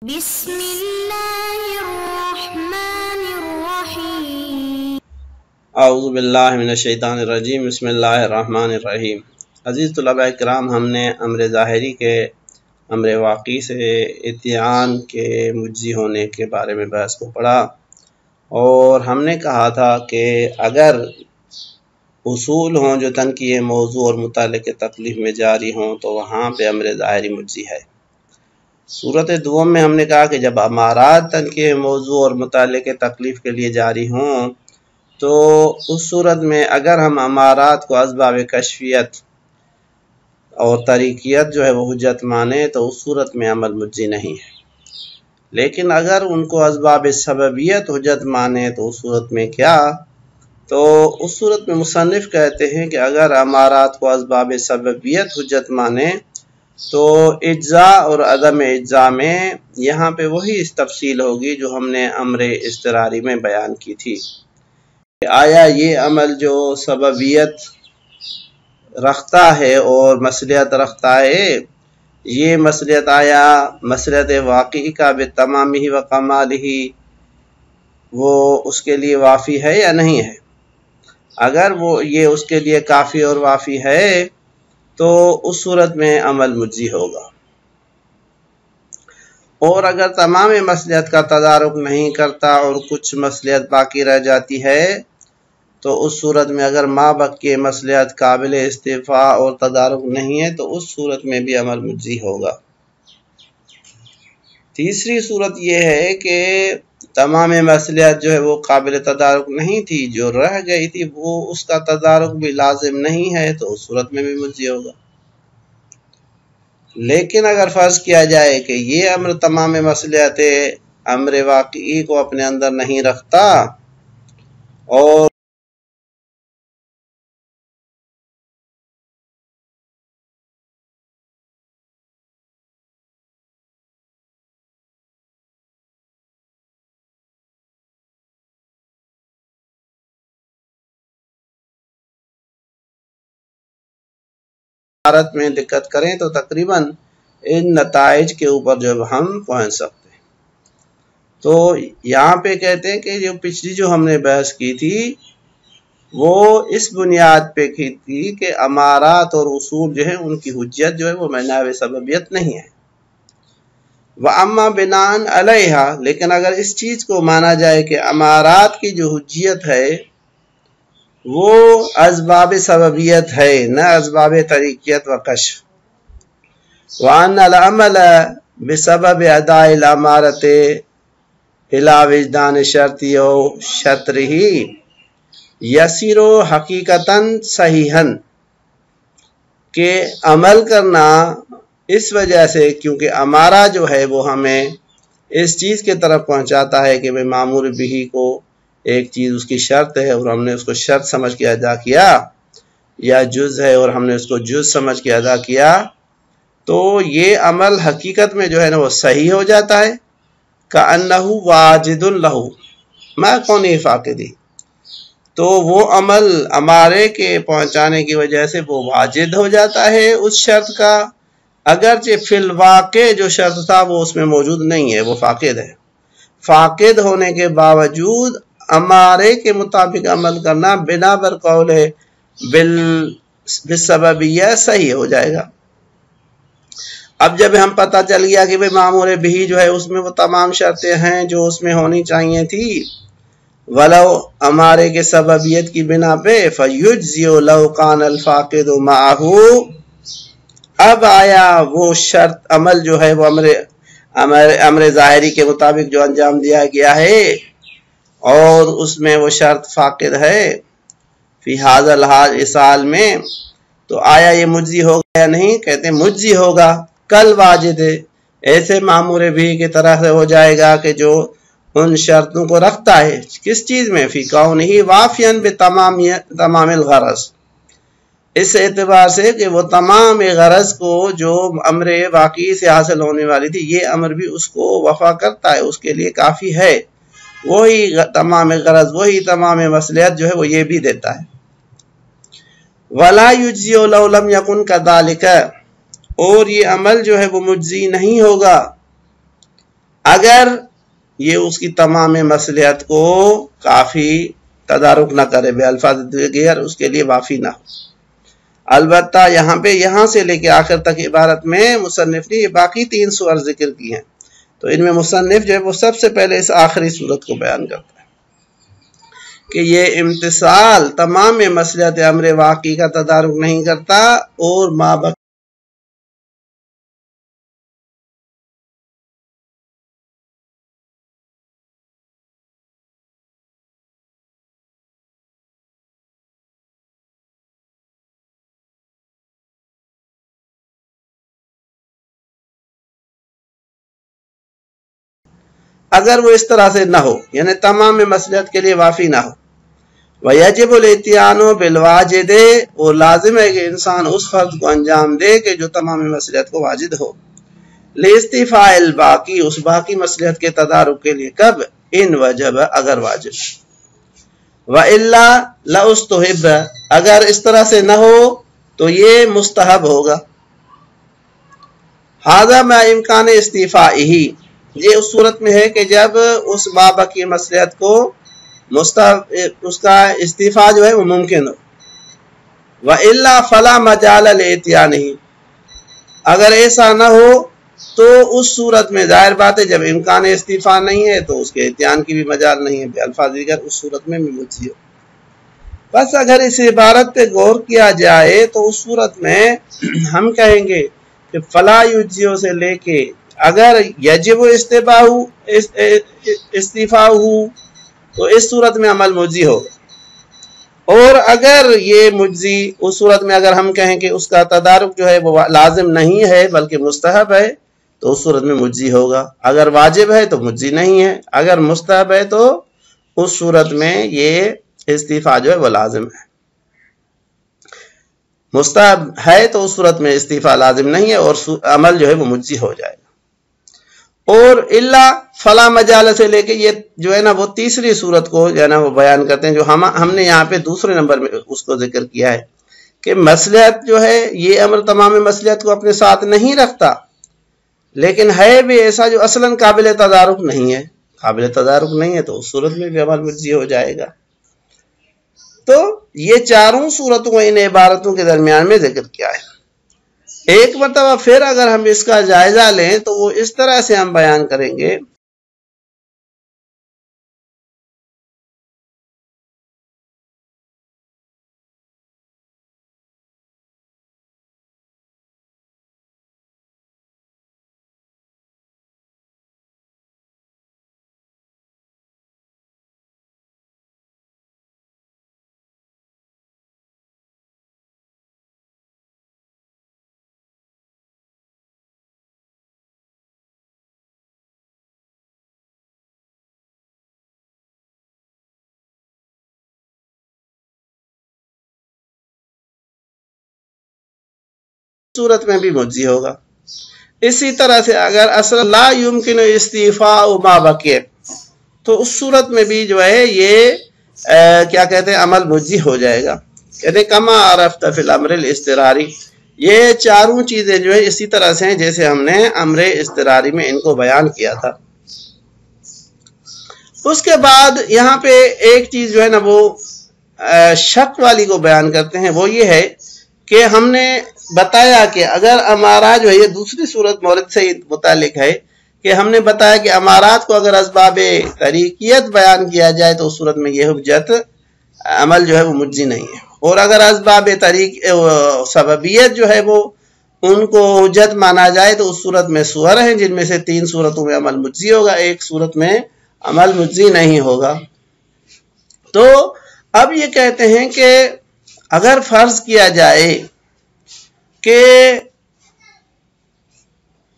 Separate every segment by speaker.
Speaker 1: بسم اللہ الرحمن الرحیم
Speaker 2: اعوذ باللہ من الشیطان الرجیم بسم اللہ الرحمن الرحیم۔ عزیز طلباء اکرام، ہم نے امر ظاہری کے امر واقعی سے اتیان کے مجزی ہونے کے بارے میں بحث کو پڑھا، اور ہم نے کہا تھا کہ اگر اصول ہوں جو تنکیہ موضوع اور متعلق تکلیف میں جاری ہوں تو وہاں پہ امر ظاہری مجزی ہے۔ صورت دوم میں ہم نے کہا کہ جب امارات تنکیہ موضوع اور متعلق تکلیف کے لیے جاری ہوں تو اس صورت میں اگر ہم امارات کو اسباب کشفیت اور طریقیت جو ہے وہ حجت مانے تو اس صورت میں عمل مجزی نہیں ہے، لیکن اگر ان کو اسباب سببیت حجت مانے تو اس صورت میں کیا؟ تو اس صورت میں مصنف کہتے ہیں کہ اگر امارات کو اسباب سببیت حجت مانے تو اجزاء اور عدم اجزاء میں یہاں پہ وہی تفصیل ہوگی جو ہم نے امر اضطراری میں بیان کی تھی کہ آیا یہ عمل جو سببیت رکھتا ہے اور مصلحت رکھتا ہے، یہ مصلحت آیا مصلحت واقعی کا بتمامہ و کمالہ وہ اس کے لیے وافی ہے یا نہیں ہے؟ اگر وہ یہ اس کے لیے کافی اور وافی ہے تو اس صورت میں عمل مجزی ہوگا، اور اگر تمام مصلحت کا تدارک نہیں کرتا اور کچھ مصلحت باقی رہ جاتی ہے تو اس صورت میں اگر ما بقی مصلحت قابل استعفاء اور تدارک نہیں ہے تو اس صورت میں بھی عمل مجزی ہوگا۔ تیسری صورت یہ ہے کہ تمام مصلحت جو ہے وہ قابل تدارک نہیں تھی، جو رہ گئی تھی وہ اس کا تدارک بھی لازم نہیں ہے تو اس صورت میں بھی مجزی ہوگا۔ لیکن اگر فرض کیا جائے کہ یہ امر تمام مصلحت امر واقعی کو اپنے اندر نہیں رکھتا اور میں دقت کریں تو تقریباً ان نتائج کے اوپر جو ہم پہنچ سکتے ہیں۔ تو یہاں پہ کہتے ہیں کہ جو پچھلی جو ہم نے بحث کی تھی وہ اس بنیاد پہ کی تھی کہ امارات اور اصول جو ہیں ان کی حجت جو ہے وہ بناء سببیت نہیں ہے، وَأَمَّا بِنَاءً عَلَيْهَا، لیکن اگر اس چیز کو مانا جائے کہ امارات کی جو حجیت ہے وہ اسباب سببیت ہے نہ اسباب طریقیت و کشف، وَأَنَّ الْعَمَلَ بِسَبَبِ أَدَاءِ الْأَمَارَةِ إِلَى وِجْدَانِ شَرْطِهِ أَوْ شَطْرِهِ يَصِيرُ حَقِيقَةً صَحِيحًا، کہ عمل کرنا اس وجہ سے کیونکہ امارہ جو ہے وہ ہمیں اس چیز کے طرف پہنچاتا ہے کہ بھئی مامور بھی کو ایک چیز اس کی شرط ہے اور ہم نے اس کو شرط سمجھ کے ادا کیا، یا جز ہے اور ہم نے اس کو جز سمجھ کے ادا کیا، تو یہ عمل حقیقت میں جو ہے نا وہ صحیح ہو جاتا ہے، کأنہ واجد لہ ما کونہ فاقدہ، تو وہ عمل امارے کے پہنچانے کی وجہ سے وہ واجد ہو جاتا ہے اس شرط کا، اگرچہ فی الواقع جو شرط تھا وہ اس میں موجود نہیں ہے، وہ فاقد ہے۔ فاقد ہونے کے باوجود امارے کے مطابق عمل کرنا بنا بر قول بالسببیہ صحیح ہو جائے گا۔ اب جب ہم پتہ چل گیا کہ بھئی مامور بھی جو ہے اس میں وہ تمام شرطیں ہیں جو اس میں ہونی چاہیے تھی، ولو امارے کے سببیت کی بنا پہ فَيُجْزِئُ لَوْ كَانَ الْفَاقِدُ مَعَهُ، اب آیا وہ شرط عمل جو ہے وہ امر ظاہری کے مطابق جو انجام دیا گیا ہے اور اس میں وہ شرط فاقد ہے فی ھذا الحال اس حال میں، تو آیا یہ مجزی ہوگا یا نہیں؟ کہتے ہیں مجزی ہوگا، کل واجد ہے، ایسے مامور بھی کی طرح سے ہو جائے گا کہ جو ان شرطوں کو رکھتا ہے، کس چیز میں؟ فی کونہ وافیا بتمام الغرض، اس اعتبار سے کہ وہ تمام غرض کو جو امر واقعی سے حاصل ہونے والی تھی یہ امر بھی اس کو وفا کرتا ہے، اس کے لیے کافی ہے، وہی تمام غرض وہی تمام مصلحت جو ہے وہ یہ بھی دیتا ہے۔ وَلَا يُجْزِئُ لَوْ لَمْ يَكُنْ كَذَلِكَ، اور یہ عمل جو ہے وہ مجزی نہیں ہوگا اگر یہ اس کی تمام مصلحت کو کافی تدارک نہ کرے، بے الفاظ دیگر اس کے لیے وافی نہ ہو۔ البتہ یہاں سے لے کے آخر تک عبارت میں مصنف نے یہ باقی 3 سور ذکر کی ہیں، تو ان میں مصنف جو ہے وہ سب سے پہلے اس آخری صورت کو بیان کرتا ہے کہ یہ امتثال تمام مصلحت امر واقعی کا تدارک نہیں کرتا اور مابقی اگر وہ اس طرح سے نہ ہو، یعنی تمام مصلحت کے لیے وافی نہ ہو۔ وَيَجِبُ الْإِتْيَانُ بِالْوَاجِدِ، اور لازم ہے کہ انسان اس فرض کو انجام دے کہ جو تمام مصلحت کو واجد ہو۔ لِاسْتِفَاءِ الْبَاقِي، اس باقی مصلحت کے تدارک کے لیے، کب؟ ان وجب، اگر واجب۔ وَإِلَّا لَأُسْتُحِبَّ، اگر اس طرح سے نہ ہو تو یہ مستحب ہوگا۔ هذا مع امکان استیفائه، یہ اس صورت میں ہے کہ جب اس مابقی مصلحت کو اس کا استعفاء جو ہے وہ ممکن ہو۔ وَإِلَّا فَلَا مَجَالَ لِإِتْيَانِهِ، اگر ایسا نہ ہو تو اس صورت میں ظاہر بات ہے جب امکان استعفاء نہیں ہے تو اس کے اتیان کی بھی مجال نہیں ہے، بے الفاظ دیگر اس صورت میں بھی مجزی ہو۔ بس اگر اس عبارت پہ غور کیا جائے تو اس صورت میں ہم کہیں گے کہ فلا یجزیوں سے لے کے اگر یجب استعفاء ہو تو اس صورت میں عمل مجزی ہوگا، اور اگر یہ مجزی اس صورت میں اگر ہم کہیں کہ اس کا تدارک جو ہے وہ لازم نہیں ہے بلکہ مستحب ہے تو اس صورت میں مجزی ہوگا، اگر واجب ہے تو مجزی نہیں ہے، اگر مستحب ہے تو اس صورت میں یہ استعفاء جو ہے وہ لازم ہے، مستحب ہے تو اس صورت میں استعفاء لازم نہیں ہے اور عمل جو ہے وہ مجزی ہو جائے گا۔ اور اللہ فلا مجال سے لے کے یہ جو ہے نا وہ تیسری صورت کو جو ہے نا وہ بیان کرتے ہیں، جو ہم نے یہاں پہ دوسرے نمبر میں اس کو ذکر کیا ہے کہ مصلحت جو ہے یہ امر تمام مصلحت کو اپنے ساتھ نہیں رکھتا، لیکن ہے بھی ایسا جو اصلاً قابل تدارک نہیں ہے، قابل تدارک نہیں ہے تو اس صورت میں بھی عمل مجزی ہو جائے گا۔ تو یہ چاروں صورتوں ان عبارتوں کے درمیان میں ذکر کیا ہے۔ ایک مرتبہ پھر اگر ہم اس کا جائزہ لیں تو وہ اس طرح سے ہم بیان کریں گے صورت میں بھی مجزی ہوگا۔ اسی طرح سے اگر اصل لا یمکن استعفاء ما بقی، تو اس صورت میں بھی جو ہے یہ کیا کہتے ہیں عمل مجزی ہو جائے گا۔ کہتے ہیں کما عرفت فی الامر الاضطراری، یہ چاروں چیزیں جو ہے اسی طرح سے ہیں جیسے ہم نے امر اضطراری میں ان کو بیان کیا تھا۔ اس کے بعد یہاں پہ ایک چیز جو ہے نا وہ شک والی کو بیان کرتے ہیں، وہ یہ ہے کہ ہم نے بتایا کہ اگر امارات جو ہے یہ دوسری صورت مورد سے متعلق ہے کہ ہم نے بتایا کہ امارات کو اگر اسباب طریقیت بیان کیا جائے تو اس صورت میں یہ حجت عمل جو ہے وہ مجزی نہیں ہے، اور اگر اسباب سببیت جو ہے وہ ان کو حجت مانا جائے تو اس صورت میں صور ہیں جن میں سے 3 صورتوں میں عمل مجزی ہوگا، ایک صورت میں عمل مجزی نہیں ہوگا۔ تو اب یہ کہتے ہیں کہ اگر فرض کیا جائے کہ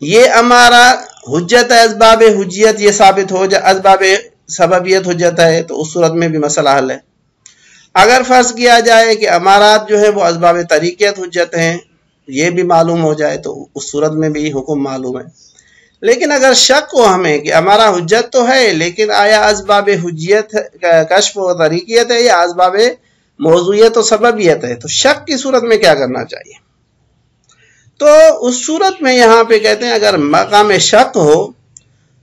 Speaker 2: یہ ہمارا حجت ہے، اسباب حجیت یہ ثابت ہو جائے، اسباب سببیت حجت ہے تو اس صورت میں بھی مسئلہ حل ہے۔ اگر فرض کیا جائے کہ امارات جو ہے وہ اسباب طریقیت حجت ہیں، یہ بھی معلوم ہو جائے تو اس صورت میں بھی حکم معلوم ہے۔ لیکن اگر شک ہو ہمیں کہ ہمارا حجت تو ہے لیکن آیا اسباب حجیت کشف و طریقیت ہے یا اسباب موضوعیت و سببیت ہے، تو شک کی صورت میں کیا کرنا چاہیے؟ تو اس صورت میں یہاں پہ کہتے ہیں اگر مقام شک ہو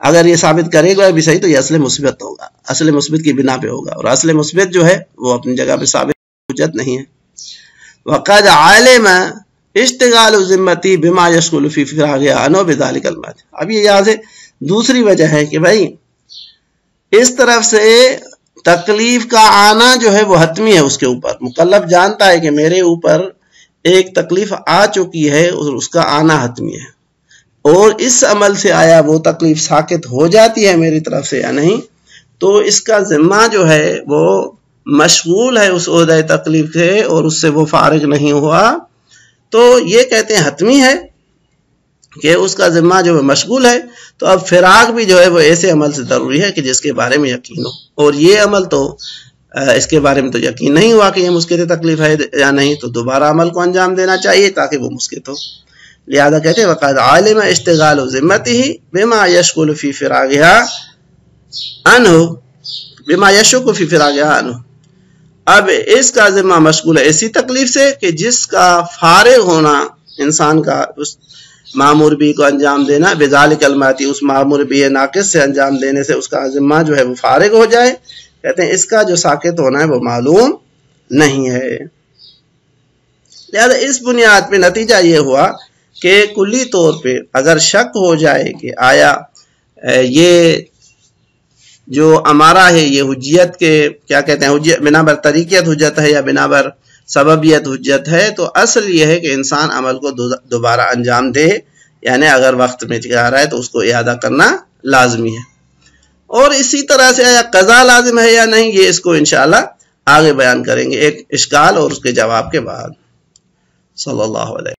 Speaker 2: اگر یہ ثابت کرے گا بھی صحیح تو یہ اصل مثبت ہوگا، اصل مثبت کی بنا پہ ہوگا، اور اصل مثبت جو ہے وہ اپنی جگہ پہ ثابت حجت نہیں ہے۔ وقد علم اشتغال ذمتی بما یشغل فی فراغها عنہ بذلک المات۔ اب یہ یاد ہے دوسری وجہ ہے کہ بھائی اس طرف سے تکلیف کا آنا جو ہے وہ حتمی ہے، اس کے اوپر مکلف جانتا ہے کہ میرے اوپر ایک تکلیف آ چکی ہے اور اس کا آنا حتمی ہے، اور اس عمل سے آیا وہ تکلیف ساکت ہو جاتی ہے میری طرف سے یا نہیں، تو اس کا ذمہ جو ہے وہ مشغول ہے اس عہدہ تکلیف سے اور اس سے وہ فارغ نہیں ہوا، تو یہ کہتے ہیں حتمی ہے کہ اس کا ذمہ جو ہے مشغول ہے۔ تو اب فراغ بھی جو ہے وہ ایسے عمل سے ضروری ہے کہ جس کے بارے میں یقین ہو، اور یہ عمل تو اس کے بارے میں تو یقین نہیں ہوا کہ یہ مسکت تکلیف ہے یا نہیں، تو دوبارہ عمل کو انجام دینا چاہیے تاکہ وہ مسکت ہو۔ لہذا کہتے ہیں وقد علم اشتغال ذمته بما يشغل في فراغها عنه بما يشك في فراغها عنه۔ اب اس کا ذمہ مشغول ہے ایسی تکلیف سے کہ جس کا فارغ ہونا انسان کا اس معمور بھی کو انجام دینا بذالک الماتی، اس معمور بھی ناقص سے انجام دینے سے اس کا ذمہ جو ہے وہ فارغ ہو جائے، کہتے ہیں اس کا جو ساکت ہونا ہے وہ معلوم نہیں ہے۔ لہذا اس بنیاد پہ نتیجہ یہ ہوا کہ کلی طور پہ اگر شک ہو جائے کہ آیا یہ جو ہمارا ہے یہ حجیت کے کیا کہتے ہیں حجیت بنا بر طریقیت حجت ہے یا بنا بر سببیت حجت ہے، تو اصل یہ ہے کہ انسان عمل کو دوبارہ انجام دے، یعنی اگر وقت میں جا رہا ہے تو اس کو اعادہ کرنا لازمی ہے۔ اور اسی طرح سے آیا قضا لازم ہے یا نہیں، یہ اس کو انشاءاللہ آگے بیان کریں گے ایک اشکال اور اس کے جواب کے بعد۔ صلی اللہ علیہ